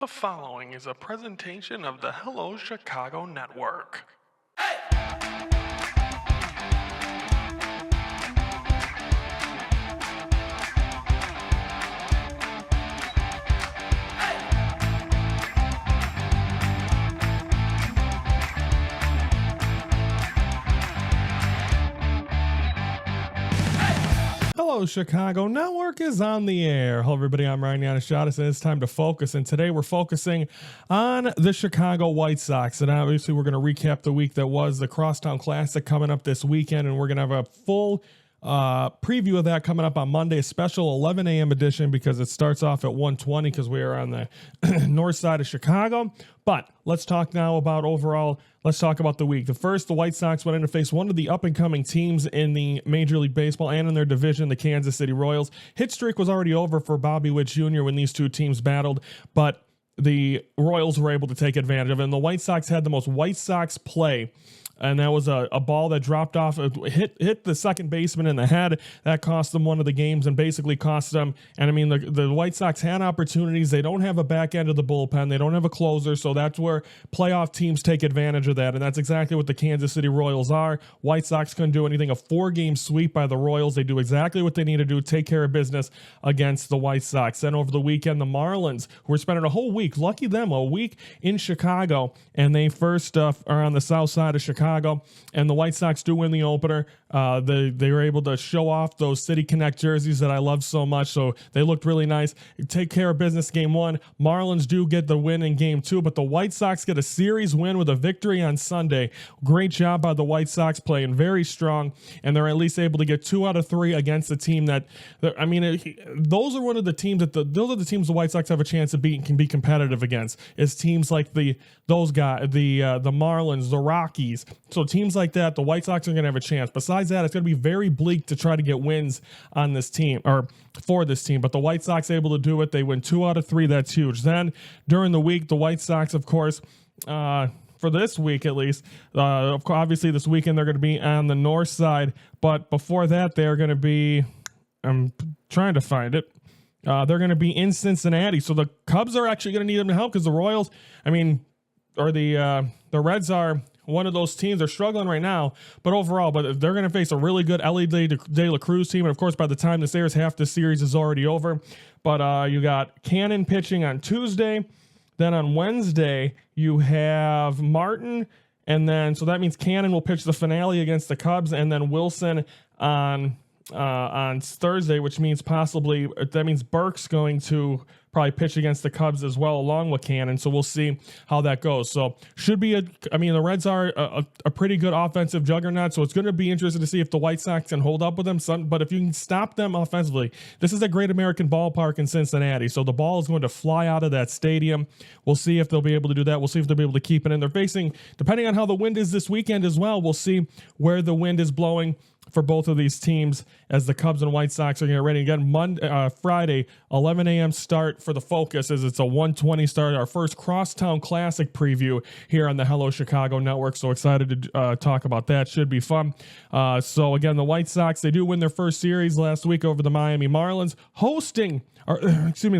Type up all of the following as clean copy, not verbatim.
The following is a presentation of the Hello Chicago Network. Hello, Chicago Network is on the air. Hello, everybody. I'm Ryan Yanishadis, and it's time to focus. And today we're focusing on the Chicago White Sox. And obviously, we're going to recap the week that was the Crosstown Classic coming up this weekend. And we're going to have a full preview of that coming up on Monday, a special 11 a.m. edition because it starts off at 1:20 because we are on the north side of Chicago. But let's talk now about overall. Let's talk about the week. The White Sox went in to face one of the up-and-coming teams in the Major League Baseball and in their division, the Kansas City Royals. Hit streak was already over for Bobby Witt Jr. when these two teams battled, but the Royals were able to take advantage of it. And the White Sox had the most White Sox play. And that was a ball that dropped off, hit the second baseman in the head. That cost them one of the games and basically cost them. And I mean, the White Sox had opportunities. They don't have a back end of the bullpen. They don't have a closer. So that's where playoff teams take advantage of that. And that's exactly what the Kansas City Royals are. White Sox couldn't do anything. A 4-game sweep by the Royals. They do exactly what they need to do, take care of business against the White Sox. Then over the weekend, the Marlins, who were spending a whole week, lucky them, a week in Chicago. And they first are on the south side of Chicago. And the White Sox do win the opener. They were able to show off those City Connect jerseys that I love so much, so they looked really nice. Take care of business game one. Marlins do get the win in game two, but the White Sox get a series win with a victory on Sunday. Great job by the White Sox, playing very strong, and they're at least able to get 2 out of 3 against a team those are one of the teams those are the teams the White Sox have a chance to beat and can be competitive against. Is teams like the Marlins, the Rockies. So teams like that, the White Sox are going to have a chance. Besides that, it's going to be very bleak to try to get wins on this team or for this team. But the White Sox able to do it. They win 2 out of 3. That's huge. Then during the week, the White Sox, of course, for this week at least, obviously this weekend they're going to be on the north side. But before that, they're going to be, I'm trying to find it. They're going to be in Cincinnati. So the Cubs are actually going to need them to help because the Royals, the Reds are one of those teams. They're struggling right now, but they're going to face a really good Ellie De La Cruz team. And of course, by the time this airs, half the series is already over. But you got Cannon pitching on Tuesday. Then on Wednesday, you have Martin. And then, so that means Cannon will pitch the finale against the Cubs, and then Wilson on Thursday, which means that means Burke's going to probably pitch against the Cubs as well, along with Cannon. So we'll see how that goes. So the Reds are a pretty good offensive juggernaut. So it's going to be interesting to see if the White Sox can hold up with them. But if you can stop them offensively, this is a great American ballpark in Cincinnati. So the ball is going to fly out of that stadium. We'll see if they'll be able to do that. We'll see if they'll be able to keep it in. They're facing, depending on how the wind is this weekend as well, we'll see where the wind is blowing for both of these teams as the Cubs and White Sox are getting ready. Again, Friday, 11 a.m. start for the focus as it's a 1:20 start. Our first Crosstown Classic preview here on the Hello Chicago Network. So excited to talk about that. Should be fun. So again, the White Sox, they do win their first series last week over the Miami Marlins.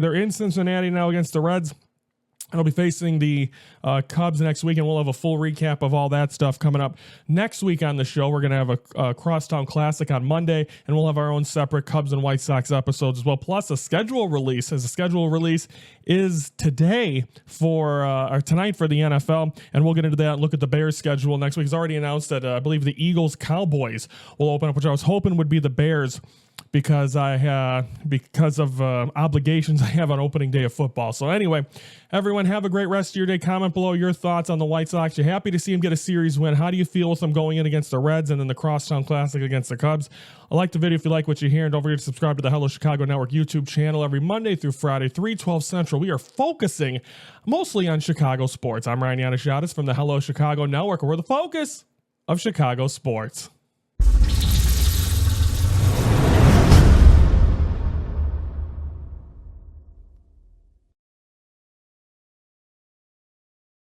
They're in Cincinnati now against the Reds. I'll be facing the Cubs next week, and we'll have a full recap of all that stuff coming up next week on the show. We're going to have a Crosstown Classic on Monday, and we'll have our own separate Cubs and White Sox episodes as well, plus a schedule release, as the schedule release is today or tonight for the NFL, and we'll get into that and look at the Bears' schedule next week. It's already announced that I believe the Eagles-Cowboys will open up, which I was hoping would be the Bears, because of obligations I have on opening day of football. So anyway, everyone, have a great rest of your day. Comment below your thoughts on the White Sox. You're happy to see them get a series win. How do you feel with them going in against the Reds and then the Crosstown Classic against the Cubs? Like the video if you like what you hear, and don't forget to subscribe to the Hello Chicago Network YouTube channel every Monday through Friday, 3:12 Central. We are focusing mostly on Chicago sports. I'm Ryan Yanishadis from the Hello Chicago Network, where we're the focus of Chicago sports.